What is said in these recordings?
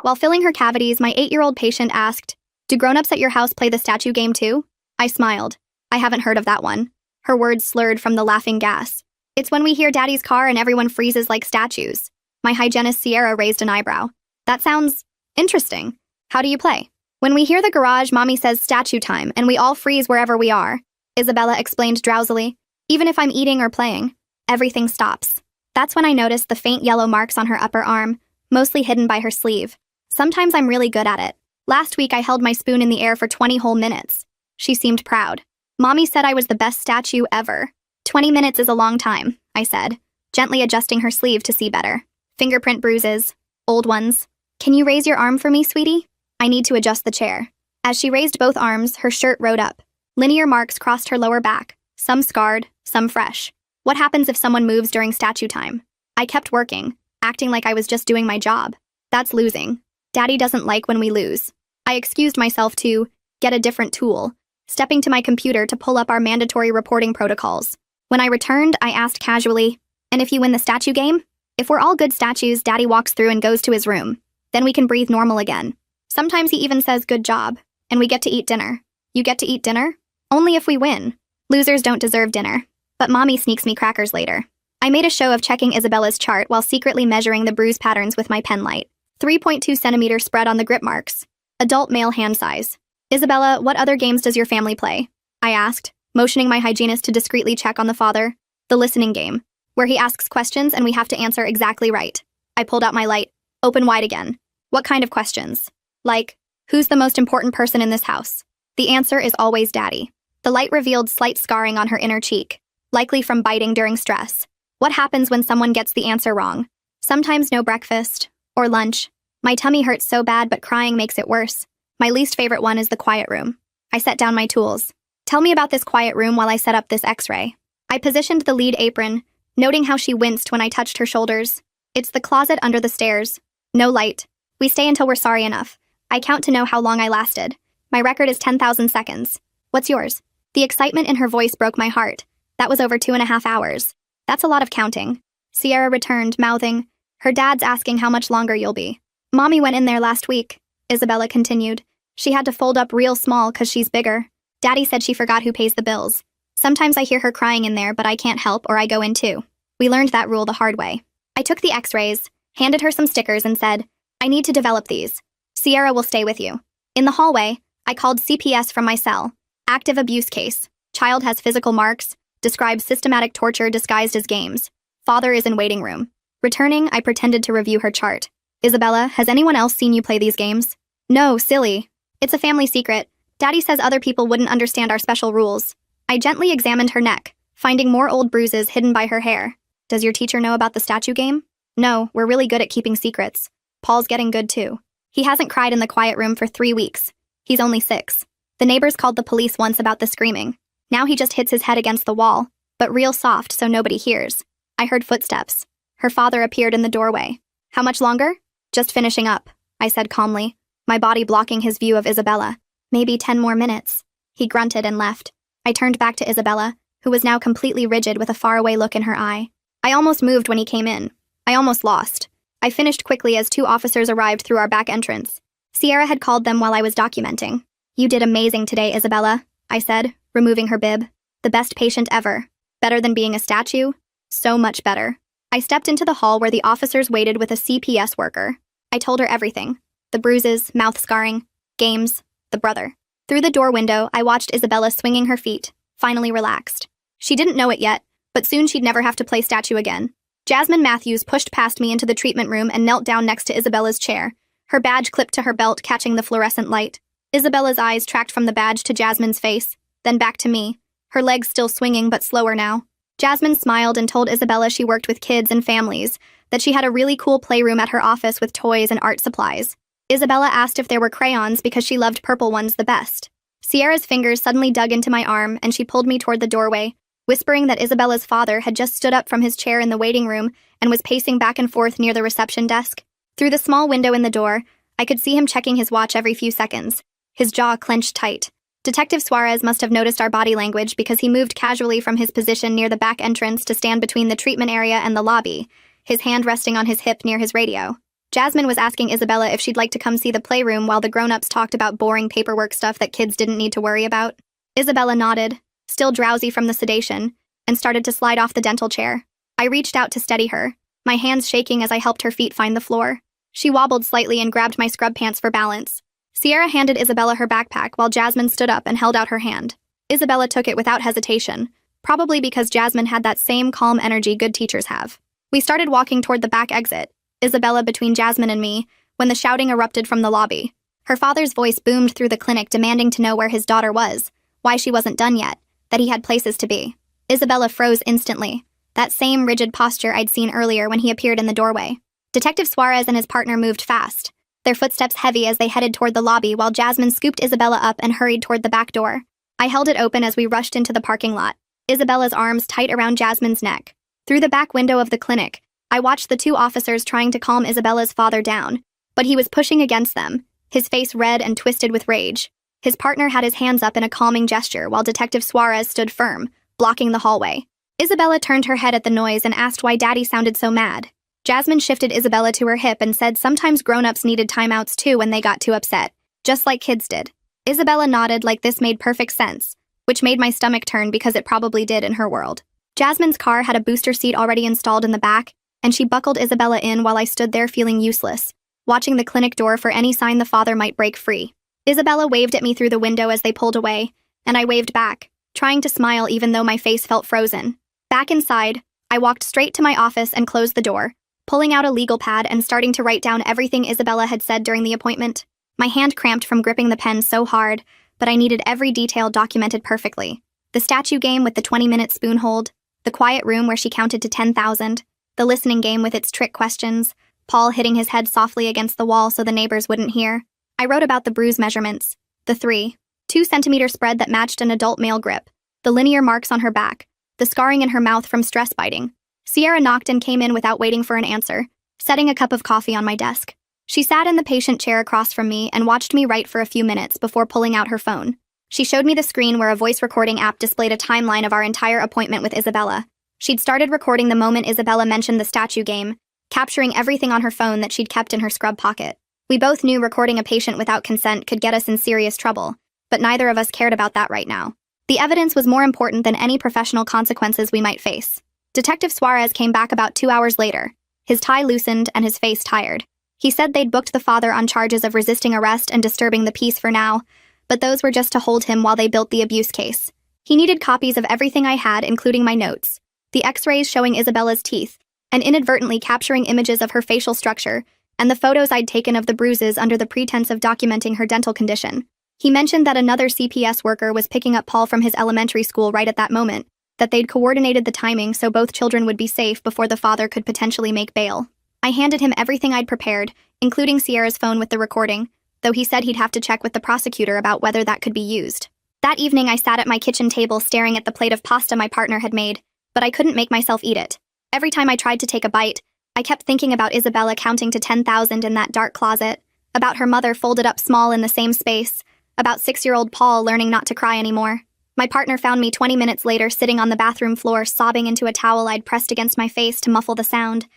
While filling her cavities, my 8-year-old patient asked, "Do grown-ups at your house play the statue game too?" I smiled. I haven't heard of that one. Her words slurred from the laughing gas. It's when we hear Daddy's car and everyone freezes like statues. My hygienist Sierra raised an eyebrow. That sounds interesting. How do you play? When we hear the garage, Mommy says statue time, and we all freeze wherever we are. Isabella explained drowsily. Even if I'm eating or playing, everything stops. That's when I noticed the faint yellow marks on her upper arm, mostly hidden by her sleeve. Sometimes I'm really good at it. Last week I held my spoon in the air for 20 whole minutes. She seemed proud. Mommy said I was the best statue ever. 20 minutes is a long time, I said, gently adjusting her sleeve to see better. Fingerprint bruises. Old ones. Can you raise your arm for me, sweetie? I need to adjust the chair. As she raised both arms, her shirt rode up. Linear marks crossed her lower back, some scarred, some fresh. What happens if someone moves during statue time? I kept working, acting like I was just doing my job. That's losing. Daddy doesn't like when we lose. I excused myself to get a different tool, stepping to my computer to pull up our mandatory reporting protocols. When I returned, I asked casually, "And if you win the statue game?" If we're all good statues, Daddy walks through and goes to his room. Then we can breathe normal again. Sometimes he even says good job, and we get to eat dinner. You get to eat dinner? Only if we win. Losers don't deserve dinner. But Mommy sneaks me crackers later. I made a show of checking Isabella's chart while secretly measuring the bruise patterns with my pen light. 3.2 centimeter spread on the grip marks. Adult male hand size. Isabella, what other games does your family play? I asked, motioning my hygienist to discreetly check on the father. The listening game, where he asks questions and we have to answer exactly right. I pulled out my light. Open wide again. What kind of questions? Like, who's the most important person in this house? The answer is always Daddy. The light revealed slight scarring on her inner cheek, likely from biting during stress. What happens when someone gets the answer wrong? Sometimes no breakfast, or lunch. My tummy hurts so bad, but crying makes it worse. My least favorite one is the quiet room. I set down my tools. Tell me about this quiet room while I set up this x-ray. I positioned the lead apron, noting how she winced when I touched her shoulders. It's the closet under the stairs. No light. We stay until we're sorry enough. I count to know how long I lasted. My record is 10,000 seconds. What's yours? The excitement in her voice broke my heart. That was over 2.5 hours. That's a lot of counting. Sierra returned, mouthing, "Her dad's asking how much longer you'll be." Mommy went in there last week, Isabella continued. She had to fold up real small 'cause she's bigger. Daddy said she forgot who pays the bills. Sometimes I hear her crying in there, but I can't help or I go in too. We learned that rule the hard way. I took the x-rays, handed her some stickers and said, "I need to develop these. Sierra will stay with you." In the hallway, I called CPS from my cell. Active abuse case. Child has physical marks. Describes systematic torture disguised as games. Father is in waiting room. Returning, I pretended to review her chart. "Isabella, has anyone else seen you play these games?" "No, silly. It's a family secret. Daddy says other people wouldn't understand our special rules." I gently examined her neck, finding more old bruises hidden by her hair. "Does your teacher know about the statue game?" "No, we're really good at keeping secrets. Paul's getting good too. He hasn't cried in the quiet room for 3 weeks. He's only 6. The neighbors called the police once about the screaming. Now he just hits his head against the wall, but real soft so nobody hears." I heard footsteps. Her father appeared in the doorway. "How much longer?" "Just finishing up," I said calmly, my body blocking his view of Isabella. "Maybe 10 more minutes." He grunted and left. I turned back to Isabella, who was now completely rigid with a faraway look in her eye. I almost moved when he came in. I almost lost. I finished quickly as 2 officers arrived through our back entrance. Sierra had called them while I was documenting. "You did amazing today, Isabella," I said, removing her bib. "The best patient ever. Better than being a statue? So much better." I stepped into the hall where the officers waited with a CPS worker. I told her everything. The bruises, mouth scarring, games, the brother. Through the door window, I watched Isabella swinging her feet, finally relaxed. She didn't know it yet, but soon she'd never have to play statue again. Jasmine Matthews pushed past me into the treatment room and knelt down next to Isabella's chair, her badge clipped to her belt catching the fluorescent light. Isabella's eyes tracked from the badge to Jasmine's face, then back to me, her legs still swinging but slower now. Jasmine smiled and told Isabella she worked with kids and families, that she had a really cool playroom at her office with toys and art supplies. Isabella asked if there were crayons because she loved purple ones the best. Sierra's fingers suddenly dug into my arm and she pulled me toward the doorway, whispering that Isabella's father had just stood up from his chair in the waiting room and was pacing back and forth near the reception desk. Through the small window in the door, I could see him checking his watch every few seconds, his jaw clenched tight. Detective Suarez must have noticed our body language because he moved casually from his position near the back entrance to stand between the treatment area and the lobby, his hand resting on his hip near his radio. Jasmine was asking Isabella if she'd like to come see the playroom while the grown-ups talked about boring paperwork stuff that kids didn't need to worry about. Isabella nodded, still drowsy from the sedation, and started to slide off the dental chair. I reached out to steady her, my hands shaking as I helped her feet find the floor. She wobbled slightly and grabbed my scrub pants for balance. Sierra handed Isabella her backpack while Jasmine stood up and held out her hand. Isabella took it without hesitation, probably because Jasmine had that same calm energy good teachers have. We started walking toward the back exit, Isabella between Jasmine and me, when the shouting erupted from the lobby. Her father's voice boomed through the clinic demanding to know where his daughter was, why she wasn't done yet, that he had places to be. Isabella froze instantly, that same rigid posture I'd seen earlier when he appeared in the doorway. Detective Suarez and his partner moved fast, their footsteps heavy as they headed toward the lobby while Jasmine scooped Isabella up and hurried toward the back door. I held it open as we rushed into the parking lot, Isabella's arms tight around Jasmine's neck. Through the back window of the clinic, I watched the two officers trying to calm Isabella's father down, but he was pushing against them, his face red and twisted with rage. His partner had his hands up in a calming gesture while Detective Suarez stood firm, blocking the hallway. Isabella turned her head at the noise and asked why Daddy sounded so mad. Jasmine shifted Isabella to her hip and said sometimes grown-ups needed timeouts too when they got too upset, just like kids did. Isabella nodded like this made perfect sense, which made my stomach turn because it probably did in her world. Jasmine's car had a booster seat already installed in the back, and she buckled Isabella in while I stood there feeling useless, watching the clinic door for any sign the father might break free. Isabella waved at me through the window as they pulled away, and I waved back, trying to smile even though my face felt frozen. Back inside, I walked straight to my office and closed the door, pulling out a legal pad and starting to write down everything Isabella had said during the appointment. My hand cramped from gripping the pen so hard, but I needed every detail documented perfectly. The statue game with the 20-minute spoon hold, the quiet room where she counted to 10,000, the listening game with its trick questions, Paul hitting his head softly against the wall so the neighbors wouldn't hear. I wrote about the bruise measurements, the 2-centimeter spread that matched an adult male grip, the linear marks on her back, the scarring in her mouth from stress biting. Sierra knocked and came in without waiting for an answer, setting a cup of coffee on my desk. She sat in the patient chair across from me and watched me write for a few minutes before pulling out her phone. She showed me the screen where a voice recording app displayed a timeline of our entire appointment with Isabella. She'd started recording the moment Isabella mentioned the statue game, capturing everything on her phone that she'd kept in her scrub pocket. We both knew recording a patient without consent could get us in serious trouble, but neither of us cared about that right now. The evidence was more important than any professional consequences we might face. Detective Suarez came back about 2 hours later, his tie loosened and his face tired. He said they'd booked the father on charges of resisting arrest and disturbing the peace for now, but those were just to hold him while they built the abuse case. He needed copies of everything I had, including my notes, the x-rays showing Isabella's teeth, and inadvertently capturing images of her facial structure, and the photos I'd taken of the bruises under the pretense of documenting her dental condition. He mentioned that another CPS worker was picking up Paul from his elementary school right at that moment, that they'd coordinated the timing so both children would be safe before the father could potentially make bail. I handed him everything I'd prepared, including Sierra's phone with the recording, though he said he'd have to check with the prosecutor about whether that could be used. That evening I sat at my kitchen table staring at the plate of pasta my partner had made, but I couldn't make myself eat it. Every time I tried to take a bite, I kept thinking about Isabella counting to 10,000 in that dark closet, about her mother folded up small in the same space, about 6-year-old Paul learning not to cry anymore. My partner found me 20 minutes later sitting on the bathroom floor sobbing into a towel I'd pressed against my face to muffle the sound.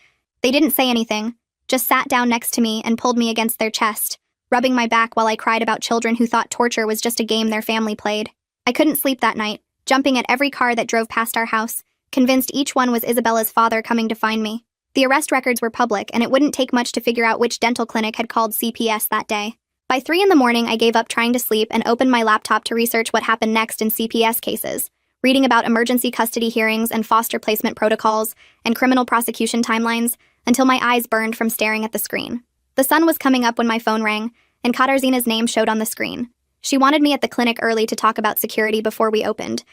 They didn't say anything, just sat down next to me and pulled me against their chest, rubbing my back while I cried about children who thought torture was just a game their family played. I couldn't sleep that night, jumping at every car that drove past our house, convinced each one was Isabella's father coming to find me. The arrest records were public, and it wouldn't take much to figure out which dental clinic had called CPS that day. By 3 in the morning, I gave up trying to sleep and opened my laptop to research what happened next in CPS cases, reading about emergency custody hearings and foster placement protocols and criminal prosecution timelines, until my eyes burned from staring at the screen. The sun was coming up when my phone rang, and Katarzina's name showed on the screen. She wanted me at the clinic early to talk about security before we opened.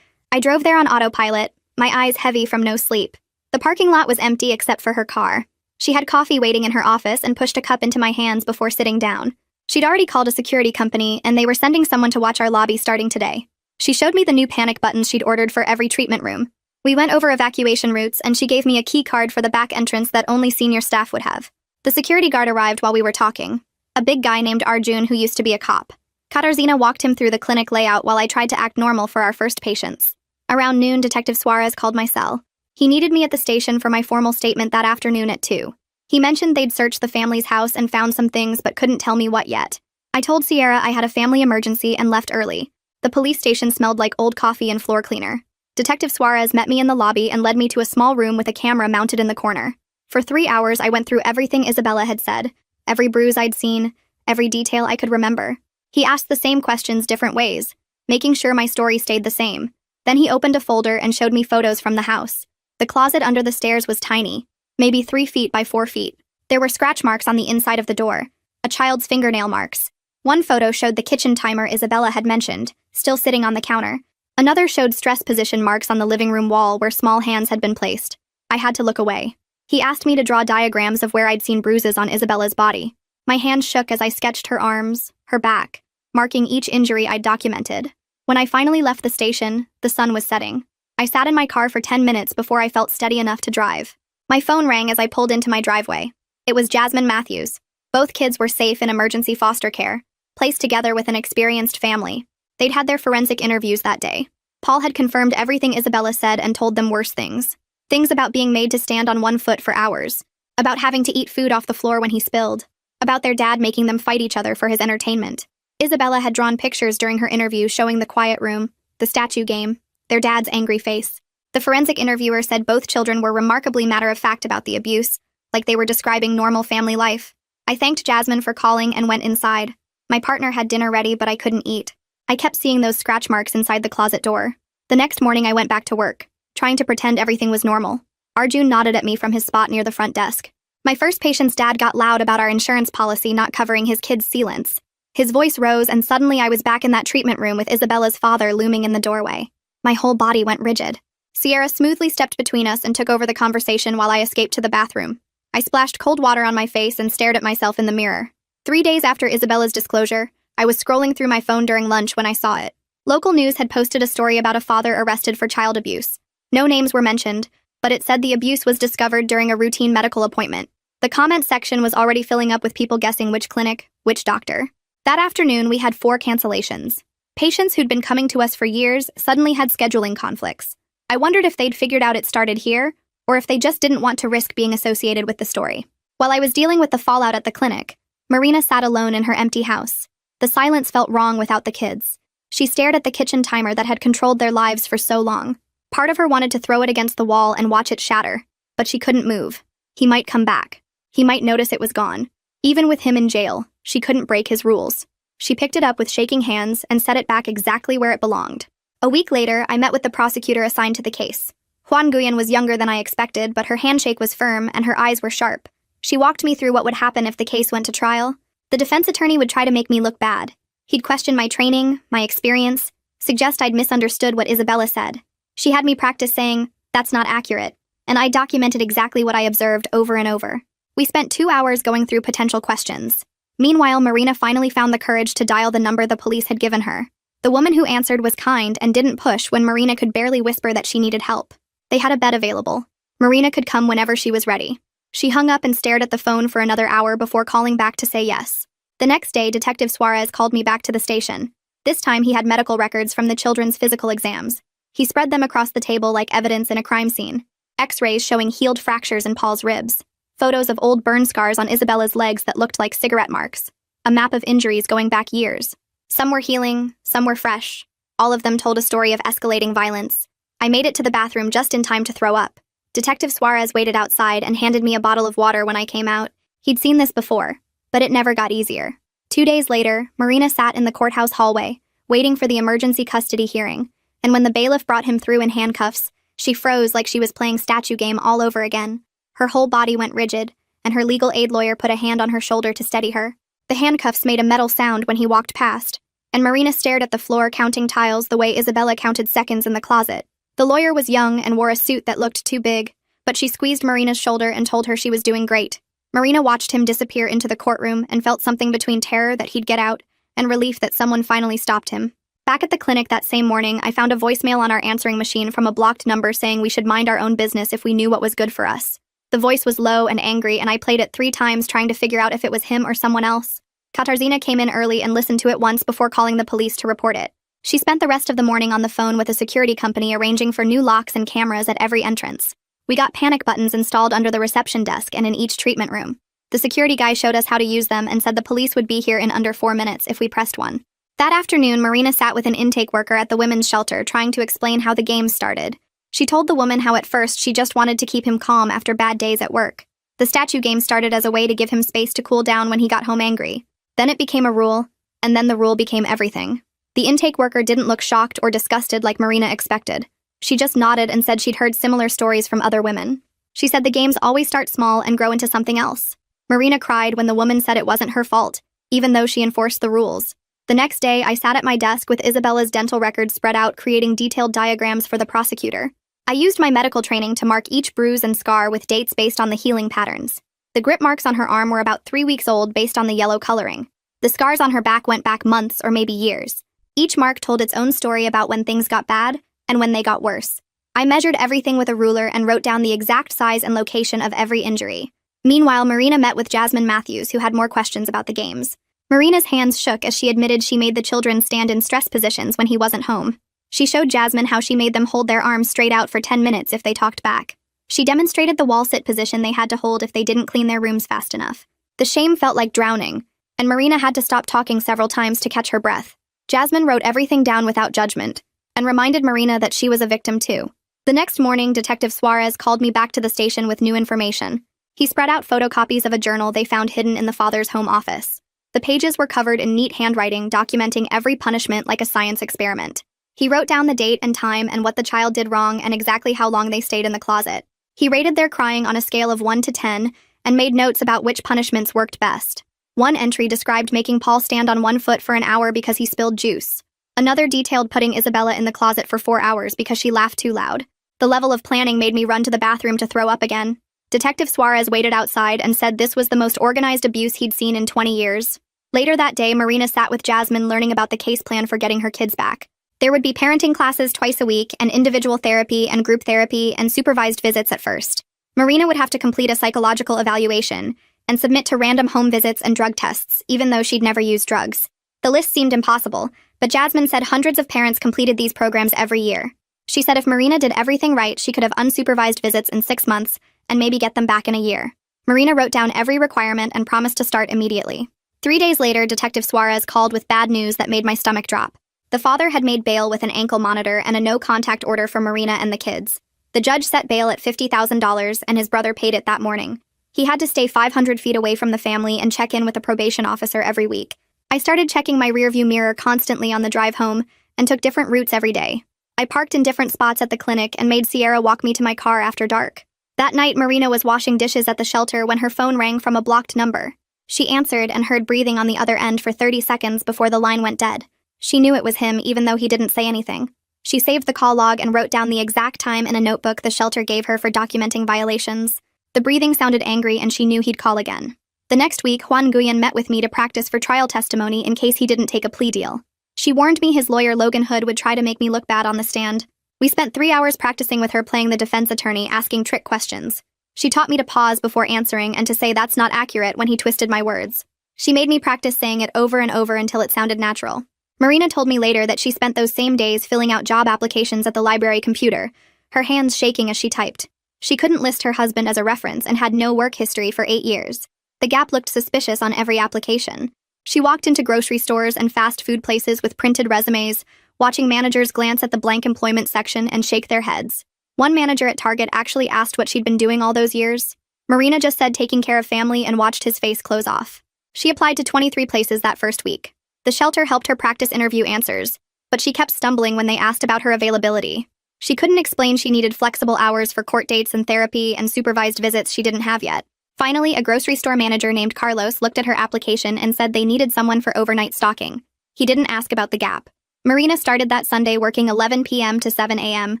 I drove there on autopilot, my eyes heavy from no sleep. The parking lot was empty except for her car. She had coffee waiting in her office and pushed a cup into my hands before sitting down. She'd already called a security company, and they were sending someone to watch our lobby starting today. She showed me the new panic buttons she'd ordered for every treatment room. We went over evacuation routes, and she gave me a key card for the back entrance that only senior staff would have. The security guard arrived while we were talking, a big guy named Arjun who used to be a cop. Katarzina walked him through the clinic layout while I tried to act normal for our first patients. Around noon, Detective Suarez called my cell. He needed me at the station for my formal statement that afternoon at 2. He mentioned they'd searched the family's house and found some things but couldn't tell me what yet. I told Sierra I had a family emergency and left early. The police station smelled like old coffee and floor cleaner. Detective Suarez met me in the lobby and led me to a small room with a camera mounted in the corner. For 3 hours, I went through everything Isabella had said, every bruise I'd seen, every detail I could remember. He asked the same questions different ways, making sure my story stayed the same. Then he opened a folder and showed me photos from the house. The closet under the stairs was tiny, maybe 3 feet by 4 feet. There were scratch marks on the inside of the door, a child's fingernail marks. One photo showed the kitchen timer Isabella had mentioned, still sitting on the counter. Another showed stress position marks on the living room wall where small hands had been placed. I had to look away. He asked me to draw diagrams of where I'd seen bruises on Isabella's body. My hands shook as I sketched her arms, her back, marking each injury I'd documented. When I finally left the station, the sun was setting. I sat in my car for 10 minutes before I felt steady enough to drive. My phone rang as I pulled into my driveway. It was Jasmine Matthews. Both kids were safe in emergency foster care, placed together with an experienced family. They'd had their forensic interviews that day. Paul had confirmed everything Isabella said and told them worse things. Things about being made to stand on one foot for hours, about having to eat food off the floor when he spilled, about their dad making them fight each other for his entertainment. Isabella had drawn pictures during her interview showing the quiet room, the statue game, their dad's angry face. The forensic interviewer said both children were remarkably matter-of-fact about the abuse, like they were describing normal family life. I thanked Jasmine for calling and went inside. My partner had dinner ready, but I couldn't eat. I kept seeing those scratch marks inside the closet door. The next morning I went back to work, trying to pretend everything was normal. Arjun nodded at me from his spot near the front desk. My first patient's dad got loud about our insurance policy not covering his kid's sealants. His voice rose, and suddenly I was back in that treatment room with Isabella's father looming in the doorway. My whole body went rigid. Sierra smoothly stepped between us and took over the conversation while I escaped to the bathroom. I splashed cold water on my face and stared at myself in the mirror. 3 days after Isabella's disclosure, I was scrolling through my phone during lunch when I saw it. Local news had posted a story about a father arrested for child abuse. No names were mentioned, but it said the abuse was discovered during a routine medical appointment. The comment section was already filling up with people guessing which clinic, which doctor. That afternoon, we had 4 cancellations. Patients who'd been coming to us for years suddenly had scheduling conflicts. I wondered if they'd figured out it started here, or if they just didn't want to risk being associated with the story. While I was dealing with the fallout at the clinic, Marina sat alone in her empty house. The silence felt wrong without the kids. She stared at the kitchen timer that had controlled their lives for so long. Part of her wanted to throw it against the wall and watch it shatter, but she couldn't move. He might come back. He might notice it was gone. Even with him in jail, she couldn't break his rules. She picked it up with shaking hands and set it back exactly where it belonged. A week later, I met with the prosecutor assigned to the case. Juan Guyan was younger than I expected, but her handshake was firm and her eyes were sharp. She walked me through what would happen if the case went to trial. The defense attorney would try to make me look bad. He'd question my training, my experience, suggest I'd misunderstood what Isabella said. She had me practice saying, "That's not accurate," and I documented exactly what I observed over and over. We spent 2 hours going through potential questions. Meanwhile, Marina finally found the courage to dial the number the police had given her. The woman who answered was kind and didn't push when Marina could barely whisper that she needed help. They had a bed available. Marina could come whenever she was ready. She hung up and stared at the phone for another hour before calling back to say yes. The next day, Detective Suarez called me back to the station. This time, he had medical records from the children's physical exams. He spread them across the table like evidence in a crime scene. X-rays showing healed fractures in Paul's ribs. Photos of old burn scars on Isabella's legs that looked like cigarette marks. A map of injuries going back years. Some were healing, some were fresh. All of them told a story of escalating violence. I made it to the bathroom just in time to throw up. Detective Suarez waited outside and handed me a bottle of water when I came out. He'd seen this before, but it never got easier. 2 days later, Marina sat in the courthouse hallway, waiting for the emergency custody hearing, and when the bailiff brought him through in handcuffs, she froze like she was playing statue game all over again. Her whole body went rigid, and her legal aid lawyer put a hand on her shoulder to steady her. The handcuffs made a metal sound when he walked past, and Marina stared at the floor counting tiles the way Isabella counted seconds in the closet. The lawyer was young and wore a suit that looked too big, but she squeezed Marina's shoulder and told her she was doing great. Marina watched him disappear into the courtroom and felt something between terror that he'd get out and relief that someone finally stopped him. Back at the clinic that same morning, I found a voicemail on our answering machine from a blocked number saying we should mind our own business if we knew what was good for us. The voice was low and angry, and I played it 3 times trying to figure out if it was him or someone else. Katarzyna came in early and listened to it once before calling the police to report it. She spent the rest of the morning on the phone with a security company arranging for new locks and cameras at every entrance. We got panic buttons installed under the reception desk and in each treatment room. The security guy showed us how to use them and said the police would be here in under 4 minutes if we pressed one. That afternoon, Marina sat with an intake worker at the women's shelter trying to explain how the games started. She told the woman how at first she just wanted to keep him calm after bad days at work. The statue game started as a way to give him space to cool down when he got home angry. Then it became a rule, and then the rule became everything. The intake worker didn't look shocked or disgusted like Marina expected. She just nodded and said she'd heard similar stories from other women. She said the games always start small and grow into something else. Marina cried when the woman said it wasn't her fault, even though she enforced the rules. The next day, I sat at my desk with Isabella's dental records spread out, creating detailed diagrams for the prosecutor. I used my medical training to mark each bruise and scar with dates based on the healing patterns. The grip marks on her arm were about 3 weeks old based on the yellow coloring. The scars on her back went back months or maybe years. Each mark told its own story about when things got bad and when they got worse. I measured everything with a ruler and wrote down the exact size and location of every injury. Meanwhile, Marina met with Jasmine Matthews, who had more questions about the games. Marina's hands shook as she admitted she made the children stand in stress positions when he wasn't home. She showed Jasmine how she made them hold their arms straight out for 10 minutes if they talked back. She demonstrated the wall sit position they had to hold if they didn't clean their rooms fast enough. The shame felt like drowning, and Marina had to stop talking several times to catch her breath. Jasmine wrote everything down without judgment, and reminded Marina that she was a victim too. The next morning, Detective Suarez called me back to the station with new information. He spread out photocopies of a journal they found hidden in the father's home office. The pages were covered in neat handwriting, documenting every punishment like a science experiment. He wrote down the date and time and what the child did wrong and exactly how long they stayed in the closet. He rated their crying on a scale of 1 to 10 and made notes about which punishments worked best. One entry described making Paul stand on 1 foot for an hour because he spilled juice. Another detailed putting Isabella in the closet for 4 hours because she laughed too loud. The level of planning made me run to the bathroom to throw up again. Detective Suarez waited outside and said this was the most organized abuse he'd seen in 20 years. Later that day, Marina sat with Jasmine learning about the case plan for getting her kids back. There would be parenting classes twice a week, and individual therapy and group therapy and supervised visits at first. Marina would have to complete a psychological evaluation and submit to random home visits and drug tests, even though she'd never used drugs. The list seemed impossible, but Jasmine said hundreds of parents completed these programs every year. She said if Marina did everything right, she could have unsupervised visits in 6 months and maybe get them back in a year. Marina wrote down every requirement and promised to start immediately. 3 days later, Detective Suarez called with bad news that made my stomach drop. The father had made bail with an ankle monitor and a no-contact order for Marina and the kids. The judge set bail at $50,000, and his brother paid it that morning. He had to stay 500 feet away from the family and check in with a probation officer every week. I started checking my rearview mirror constantly on the drive home and took different routes every day. I parked in different spots at the clinic and made Sierra walk me to my car after dark. That night, Marina was washing dishes at the shelter when her phone rang from a blocked number. She answered and heard breathing on the other end for 30 seconds before the line went dead. She knew it was him, even though he didn't say anything. She saved the call log and wrote down the exact time in a notebook the shelter gave her for documenting violations. The breathing sounded angry, and she knew he'd call again. The next week, Juan Guyan met with me to practice for trial testimony in case he didn't take a plea deal. She warned me his lawyer Logan Hood would try to make me look bad on the stand. We spent 3 hours practicing with her playing the defense attorney, asking trick questions. She taught me to pause before answering and to say that's not accurate when he twisted my words. She made me practice saying it over and over until it sounded natural. Marina told me later that she spent those same days filling out job applications at the library computer, her hands shaking as she typed. She couldn't list her husband as a reference and had no work history for 8 years. The gap looked suspicious on every application. She walked into grocery stores and fast food places with printed resumes, watching managers glance at the blank employment section and shake their heads. One manager at Target actually asked what she'd been doing all those years. Marina just said taking care of family and watched his face close off. She applied to 23 places that first week. The shelter helped her practice interview answers, but she kept stumbling when they asked about her availability. She couldn't explain she needed flexible hours for court dates and therapy and supervised visits she didn't have yet. Finally, a grocery store manager named Carlos looked at her application and said they needed someone for overnight stocking. He didn't ask about the gap. Marina started that Sunday working 11 p.m. to 7 a.m.,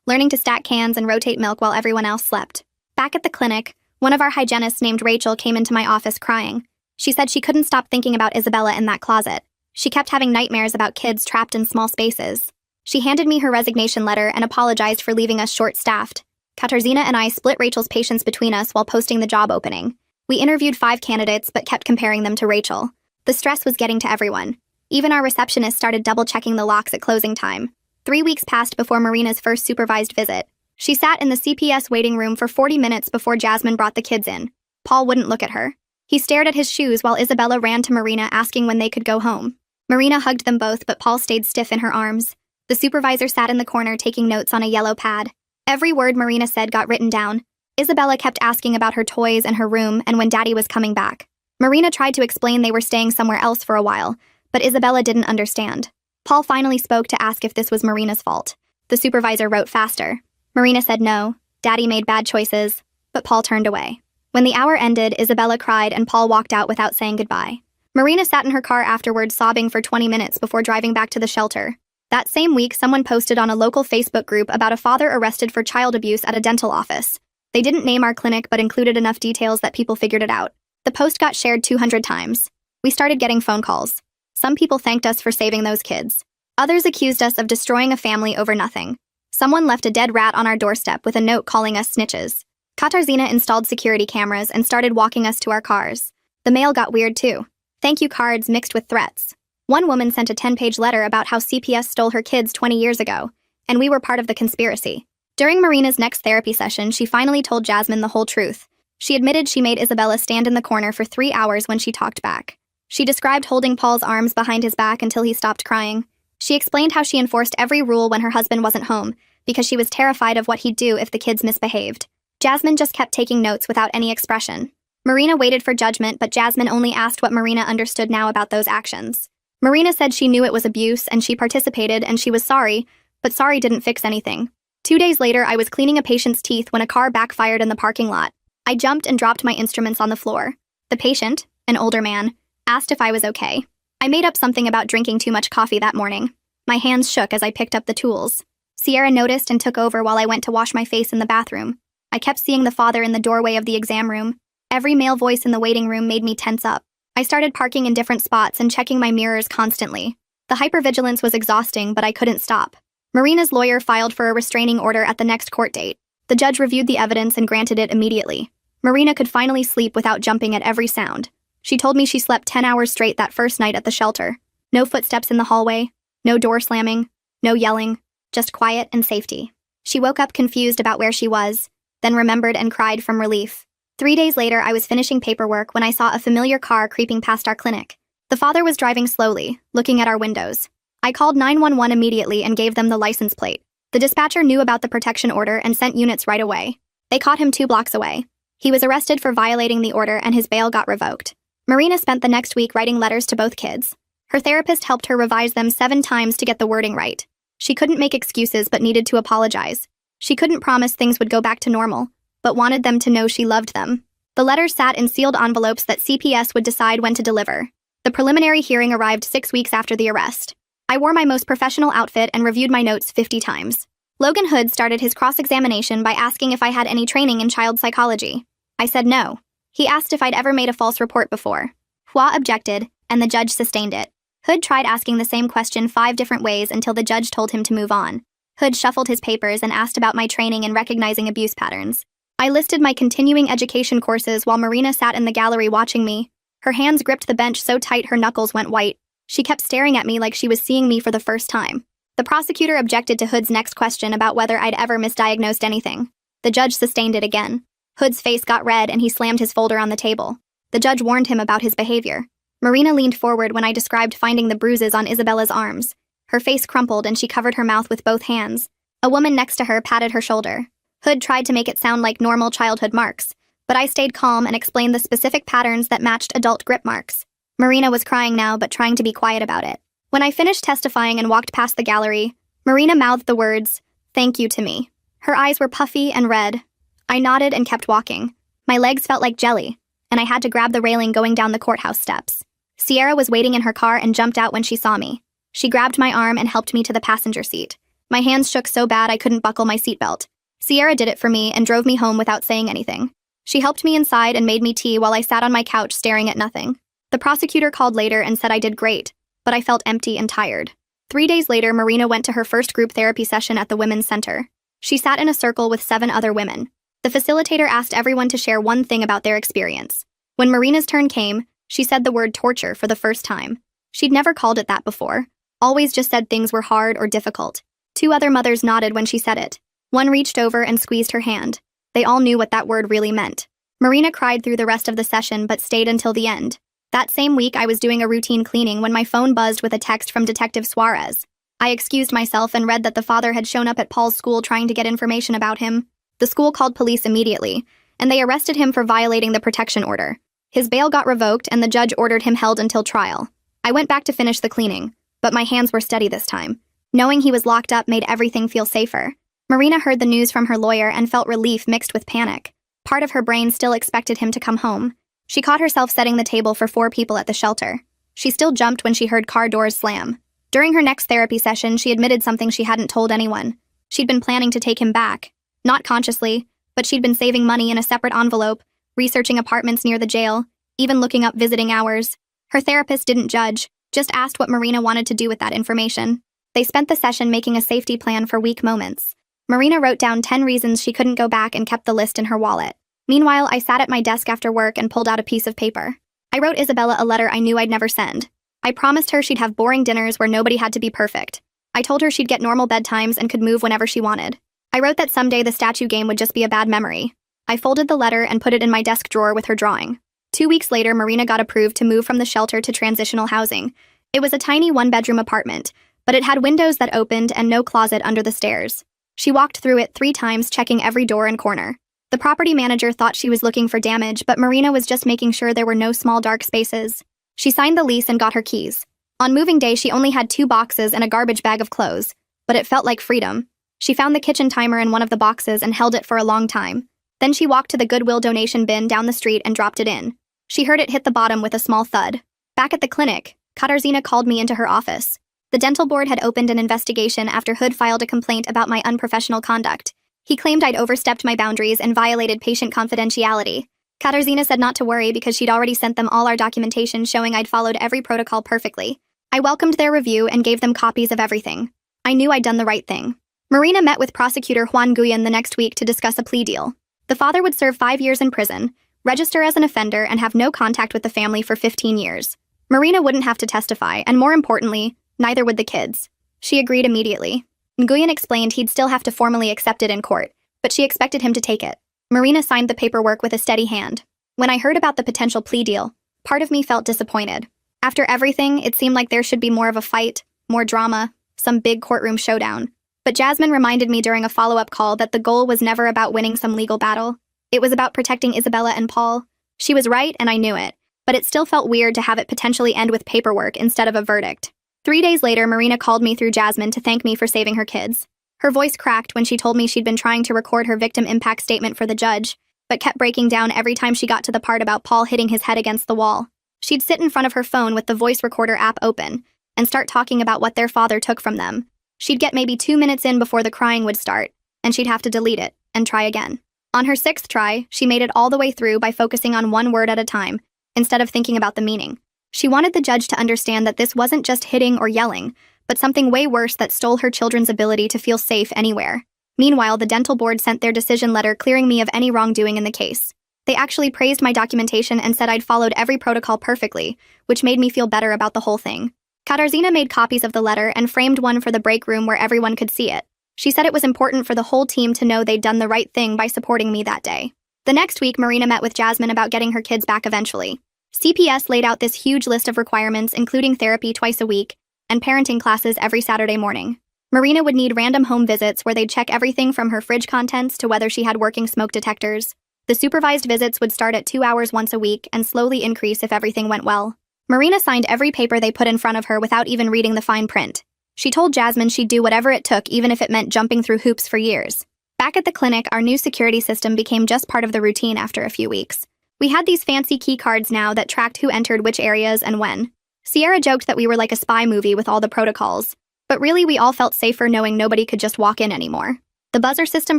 learning to stack cans and rotate milk while everyone else slept. Back at the clinic, one of our hygienists named Rachel came into my office crying. She said she couldn't stop thinking about Isabella in that closet. She kept having nightmares about kids trapped in small spaces. She handed me her resignation letter and apologized for leaving us short-staffed. Katarzyna and I split Rachel's patients between us while posting the job opening. We interviewed 5 candidates but kept comparing them to Rachel. The stress was getting to everyone. Even our receptionist started double-checking the locks at closing time. 3 weeks passed before Marina's first supervised visit. She sat in the CPS waiting room for 40 minutes before Jasmine brought the kids in. Paul wouldn't look at her. He stared at his shoes while Isabella ran to Marina asking when they could go home. Marina hugged them both, but Paul stayed stiff in her arms. The supervisor sat in the corner taking notes on a yellow pad. Every word Marina said got written down. Isabella kept asking about her toys and her room and when Daddy was coming back. Marina tried to explain they were staying somewhere else for a while, but Isabella didn't understand. Paul finally spoke to ask if this was Marina's fault. The supervisor wrote faster. Marina said no, Daddy made bad choices, but Paul turned away. When the hour ended, Isabella cried and Paul walked out without saying goodbye. Marina sat in her car afterwards sobbing for 20 minutes before driving back to the shelter. That same week, someone posted on a local Facebook group about a father arrested for child abuse at a dental office. They didn't name our clinic but included enough details that people figured it out. The post got shared 200 times. We started getting phone calls. Some people thanked us for saving those kids. Others accused us of destroying a family over nothing. Someone left a dead rat on our doorstep with a note calling us snitches. Katarzyna installed security cameras and started walking us to our cars. The mail got weird too. Thank you cards mixed with threats. One woman sent a 10-page letter about how CPS stole her kids 20 years ago, and we were part of the conspiracy. During Marina's next therapy session, she finally told Jasmine the whole truth. She admitted she made Isabella stand in the corner for 3 hours when she talked back. She described holding Paul's arms behind his back until he stopped crying. She explained how she enforced every rule when her husband wasn't home, because she was terrified of what he'd do if the kids misbehaved. Jasmine just kept taking notes without any expression. Marina waited for judgment, but Jasmine only asked what Marina understood now about those actions. Marina said she knew it was abuse and she participated and she was sorry, but sorry didn't fix anything. 2 days later, I was cleaning a patient's teeth when a car backfired in the parking lot. I jumped and dropped my instruments on the floor. The patient, an older man, asked if I was okay. I made up something about drinking too much coffee that morning. My hands shook as I picked up the tools. Sierra noticed and took over while I went to wash my face in the bathroom. I kept seeing the father in the doorway of the exam room. Every male voice in the waiting room made me tense up. I started parking in different spots and checking my mirrors constantly. The hypervigilance was exhausting, but I couldn't stop. Marina's lawyer filed for a restraining order at the next court date. The judge reviewed the evidence and granted it immediately. Marina could finally sleep without jumping at every sound. She told me she slept 10 hours straight that first night at the shelter. No footsteps in the hallway, no door slamming, no yelling, just quiet and safety. She woke up confused about where she was, then remembered and cried from relief. 3 days later, I was finishing paperwork when I saw a familiar car creeping past our clinic. The father was driving slowly, looking at our windows. I called 911 immediately and gave them the license plate. The dispatcher knew about the protection order and sent units right away. They caught him 2 blocks away. He was arrested for violating the order and his bail got revoked. Marina spent the next week writing letters to both kids. Her therapist helped her revise them 7 times to get the wording right. She couldn't make excuses but needed to apologize. She couldn't promise things would go back to normal, but wanted them to know she loved them. The letters sat in sealed envelopes that CPS would decide when to deliver. The preliminary hearing arrived 6 weeks after the arrest. I wore my most professional outfit and reviewed my notes 50 times. Logan Hood started his cross-examination by asking if I had any training in child psychology. I said no. He asked if I'd ever made a false report before. Hua objected, and the judge sustained it. Hood tried asking the same question 5 different ways until the judge told him to move on. Hood shuffled his papers and asked about my training in recognizing abuse patterns. I listed my continuing education courses while Marina sat in the gallery watching me. Her hands gripped the bench so tight her knuckles went white. She kept staring at me like she was seeing me for the first time. The prosecutor objected to Hood's next question about whether I'd ever misdiagnosed anything. The judge sustained it again. Hood's face got red and he slammed his folder on the table. The judge warned him about his behavior. Marina leaned forward when I described finding the bruises on Isabella's arms. Her face crumpled and she covered her mouth with both hands. A woman next to her patted her shoulder. Hood tried to make it sound like normal childhood marks, but I stayed calm and explained the specific patterns that matched adult grip marks. Marina was crying now, but trying to be quiet about it. When I finished testifying and walked past the gallery, Marina mouthed the words, "Thank you," to me. Her eyes were puffy and red. I nodded and kept walking. My legs felt like jelly, and I had to grab the railing going down the courthouse steps. Sierra was waiting in her car and jumped out when she saw me. She grabbed my arm and helped me to the passenger seat. My hands shook so bad I couldn't buckle my seatbelt. Sierra did it for me and drove me home without saying anything. She helped me inside and made me tea while I sat on my couch staring at nothing. The prosecutor called later and said I did great, but I felt empty and tired. 3 days later, Marina went to her first group therapy session at the Women's Center. She sat in a circle with 7 other women. The facilitator asked everyone to share one thing about their experience. When Marina's turn came, she said the word torture for the first time. She'd never called it that before, always just said things were hard or difficult. 2 other mothers nodded when she said it. One reached over and squeezed her hand. They all knew what that word really meant. Marina cried through the rest of the session but stayed until the end. That same week, I was doing a routine cleaning when my phone buzzed with a text from Detective Suarez. I excused myself and read that the father had shown up at Paul's school trying to get information about him. The school called police immediately, and they arrested him for violating the protection order. His bail got revoked and the judge ordered him held until trial. I went back to finish the cleaning, but my hands were steady this time. Knowing he was locked up made everything feel safer. Marina heard the news from her lawyer and felt relief mixed with panic. Part of her brain still expected him to come home. She caught herself setting the table for 4 people at the shelter. She still jumped when she heard car doors slam. During her next therapy session, she admitted something she hadn't told anyone. She'd been planning to take him back. Not consciously, but she'd been saving money in a separate envelope, researching apartments near the jail, even looking up visiting hours. Her therapist didn't judge, just asked what Marina wanted to do with that information. They spent the session making a safety plan for weak moments. Marina wrote down 10 reasons she couldn't go back and kept the list in her wallet. Meanwhile, I sat at my desk after work and pulled out a piece of paper. I wrote Isabella a letter I knew I'd never send. I promised her she'd have boring dinners where nobody had to be perfect. I told her she'd get normal bedtimes and could move whenever she wanted. I wrote that someday the statue game would just be a bad memory. I folded the letter and put it in my desk drawer with her drawing. 2 weeks later, Marina got approved to move from the shelter to transitional housing. It was a tiny 1-bedroom apartment, but it had windows that opened and no closet under the stairs. She walked through it 3 times, checking every door and corner. The property manager thought she was looking for damage, but Marina was just making sure there were no small dark spaces. She signed the lease and got her keys. On moving day, she only had 2 boxes and a garbage bag of clothes, but it felt like freedom. She found the kitchen timer in one of the boxes and held it for a long time. Then she walked to the Goodwill donation bin down the street and dropped it in. She heard it hit the bottom with a small thud. Back at the clinic, Katarzyna called me into her office. The dental board had opened an investigation after Hood filed a complaint about my unprofessional conduct. He claimed I'd overstepped my boundaries and violated patient confidentiality. Katarzyna said not to worry because she'd already sent them all our documentation showing I'd followed every protocol perfectly. I welcomed their review and gave them copies of everything. I knew I'd done the right thing. Marina met with prosecutor Juan Guyon the next week to discuss a plea deal. The father would serve 5 years in prison, register as an offender, and have no contact with the family for 15 years. Marina wouldn't have to testify, and more importantly, neither would the kids. She agreed immediately. Nguyen explained he'd still have to formally accept it in court, but she expected him to take it. Marina signed the paperwork with a steady hand. When I heard about the potential plea deal, part of me felt disappointed. After everything, it seemed like there should be more of a fight, more drama, some big courtroom showdown. But Jasmine reminded me during a follow-up call that the goal was never about winning some legal battle. It was about protecting Isabella and Paul. She was right, and I knew it, but it still felt weird to have it potentially end with paperwork instead of a verdict. 3 days later, Marina called me through Jasmine to thank me for saving her kids. Her voice cracked when she told me she'd been trying to record her victim impact statement for the judge, but kept breaking down every time she got to the part about Paul hitting his head against the wall. She'd sit in front of her phone with the voice recorder app open and start talking about what their father took from them. She'd get maybe 2 minutes in before the crying would start, and she'd have to delete it and try again. On her 6th try, she made it all the way through by focusing on one word at a time, instead of thinking about the meaning. She wanted the judge to understand that this wasn't just hitting or yelling, but something way worse that stole her children's ability to feel safe anywhere. Meanwhile, the dental board sent their decision letter clearing me of any wrongdoing in the case. They actually praised my documentation and said I'd followed every protocol perfectly, which made me feel better about the whole thing. Katarzyna made copies of the letter and framed one for the break room where everyone could see it. She said it was important for the whole team to know they'd done the right thing by supporting me that day. The next week, Marina met with Jasmine about getting her kids back eventually. CPS laid out this huge list of requirements, including therapy twice a week and parenting classes every Saturday morning. Marina would need random home visits where they'd check everything from her fridge contents to whether she had working smoke detectors. The supervised visits would start at 2 hours once a week and slowly increase if everything went well. Marina signed every paper they put in front of her without even reading the fine print. She told Jasmine she'd do whatever it took, even if it meant jumping through hoops for years. Back at the clinic, our new security system became just part of the routine after a few weeks. We had these fancy key cards now that tracked who entered which areas and when. Sierra joked that we were like a spy movie with all the protocols, but really we all felt safer knowing nobody could just walk in anymore. The buzzer system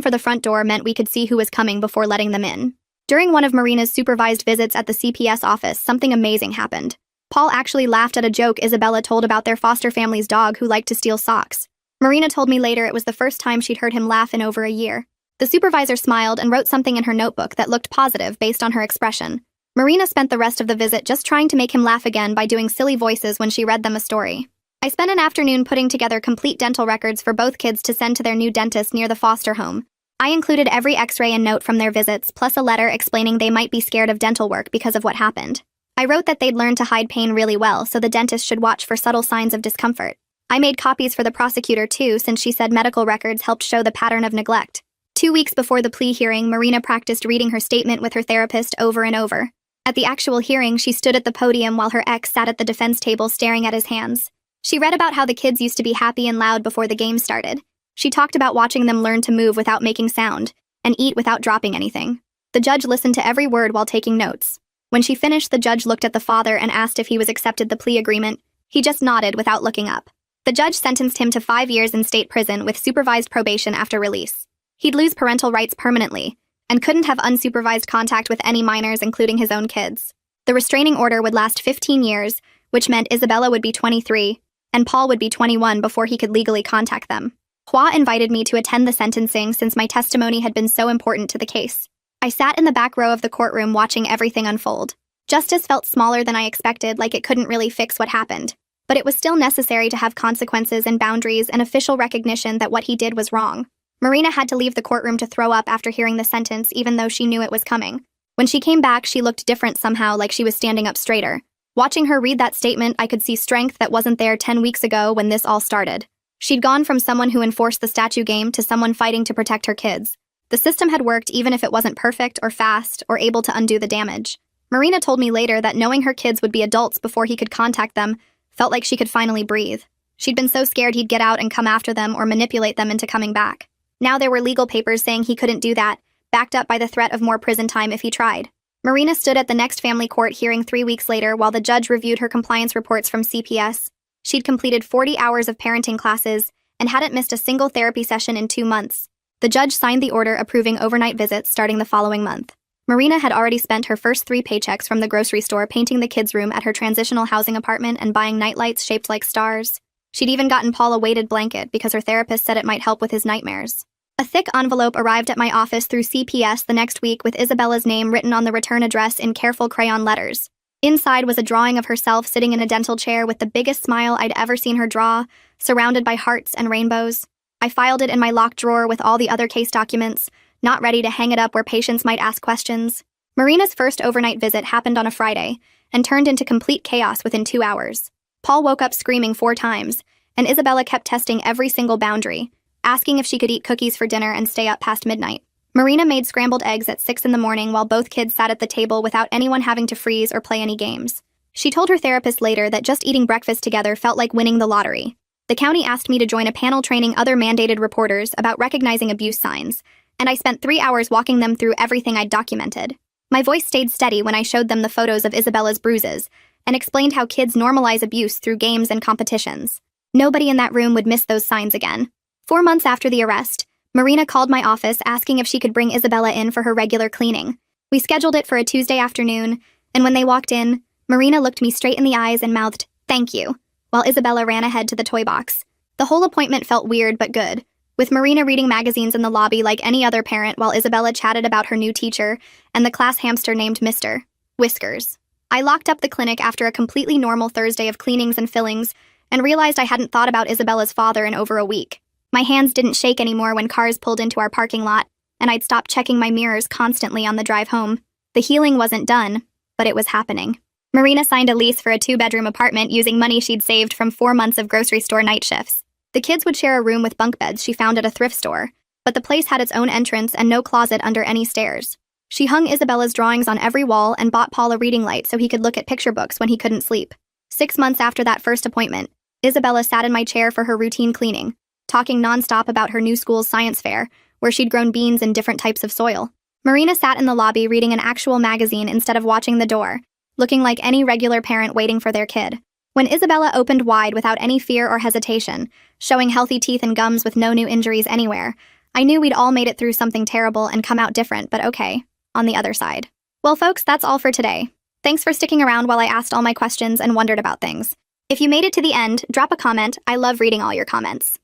for the front door meant we could see who was coming before letting them in. During one of Marina's supervised visits at the CPS office, something amazing happened. Paul actually laughed at a joke Isabella told about their foster family's dog who liked to steal socks. Marina told me later it was the first time she'd heard him laugh in over a year. The supervisor smiled and wrote something in her notebook that looked positive based on her expression. Marina spent the rest of the visit just trying to make him laugh again by doing silly voices when she read them a story. I spent an afternoon putting together complete dental records for both kids to send to their new dentist near the foster home. I included every x-ray and note from their visits, plus a letter explaining they might be scared of dental work because of what happened. I wrote that they'd learned to hide pain really well, so the dentist should watch for subtle signs of discomfort. I made copies for the prosecutor too, since she said medical records helped show the pattern of neglect. 2 weeks before the plea hearing, Marina practiced reading her statement with her therapist over and over. At the actual hearing, she stood at the podium while her ex sat at the defense table staring at his hands. She read about how the kids used to be happy and loud before the game started. She talked about watching them learn to move without making sound and eat without dropping anything. The judge listened to every word while taking notes. When she finished, the judge looked at the father and asked if he was accepted the plea agreement. He just nodded without looking up. The judge sentenced him to 5 years in state prison with supervised probation after release. He'd lose parental rights permanently and couldn't have unsupervised contact with any minors, including his own kids. The restraining order would last 15 years, which meant Isabella would be 23 and Paul would be 21 before he could legally contact them. Hua invited me to attend the sentencing since my testimony had been so important to the case. I sat in the back row of the courtroom watching everything unfold. Justice felt smaller than I expected, like it couldn't really fix what happened. But it was still necessary to have consequences and boundaries and official recognition that what he did was wrong. Marina had to leave the courtroom to throw up after hearing the sentence, even though she knew it was coming. When she came back, she looked different somehow, like she was standing up straighter. Watching her read that statement, I could see strength that wasn't there 10 weeks ago when this all started. She'd gone from someone who enforced the statue game to someone fighting to protect her kids. The system had worked even if it wasn't perfect or fast or able to undo the damage. Marina told me later that knowing her kids would be adults before he could contact them felt like she could finally breathe. She'd been so scared he'd get out and come after them or manipulate them into coming back. Now there were legal papers saying he couldn't do that, backed up by the threat of more prison time if he tried. Marina stood at the next family court hearing 3 weeks later while the judge reviewed her compliance reports from CPS. She'd completed 40 hours of parenting classes and hadn't missed a single therapy session in 2 months. The judge signed the order approving overnight visits starting the following month. Marina had already spent her first 3 paychecks from the grocery store painting the kids' room at her transitional housing apartment and buying nightlights shaped like stars. She'd even gotten Paul a weighted blanket because her therapist said it might help with his nightmares. A thick envelope arrived at my office through CPS the next week with Isabella's name written on the return address in careful crayon letters. Inside was a drawing of herself sitting in a dental chair with the biggest smile I'd ever seen her draw, surrounded by hearts and rainbows. I filed it in my locked drawer with all the other case documents, not ready to hang it up where patients might ask questions. Marina's first overnight visit happened on a Friday and turned into complete chaos within 2 hours. Paul woke up screaming 4 times, and Isabella kept testing every single boundary, asking if she could eat cookies for dinner and stay up past midnight. Marina made scrambled eggs at 6 in the morning while both kids sat at the table without anyone having to freeze or play any games. She told her therapist later that just eating breakfast together felt like winning the lottery. The county asked me to join a panel training other mandated reporters about recognizing abuse signs, and I spent 3 hours walking them through everything I'd documented. My voice stayed steady when I showed them the photos of Isabella's bruises and explained how kids normalize abuse through games and competitions. Nobody in that room would miss those signs again. 4 months after the arrest, Marina called my office asking if she could bring Isabella in for her regular cleaning. We scheduled it for a Tuesday afternoon, and when they walked in, Marina looked me straight in the eyes and mouthed, "Thank you," while Isabella ran ahead to the toy box. The whole appointment felt weird but good, with Marina reading magazines in the lobby like any other parent while Isabella chatted about her new teacher and the class hamster named Mr. Whiskers. I locked up the clinic after a completely normal Thursday of cleanings and fillings and realized I hadn't thought about Isabella's father in over a week. My hands didn't shake anymore when cars pulled into our parking lot, and I'd stopped checking my mirrors constantly on the drive home. The healing wasn't done, but it was happening. Marina signed a lease for a 2-bedroom apartment using money she'd saved from 4 months of grocery store night shifts. The kids would share a room with bunk beds she found at a thrift store, but the place had its own entrance and no closet under any stairs. She hung Isabella's drawings on every wall and bought Paul a reading light so he could look at picture books when he couldn't sleep. 6 months after that first appointment, Isabella sat in my chair for her routine cleaning, talking nonstop about her new school's science fair, where she'd grown beans in different types of soil. Marina sat in the lobby reading an actual magazine instead of watching the door, looking like any regular parent waiting for their kid. When Isabella opened wide without any fear or hesitation, showing healthy teeth and gums with no new injuries anywhere, I knew we'd all made it through something terrible and come out different, but okay, on the other side. Well, folks, that's all for today. Thanks for sticking around while I asked all my questions and wondered about things. If you made it to the end, drop a comment. I love reading all your comments.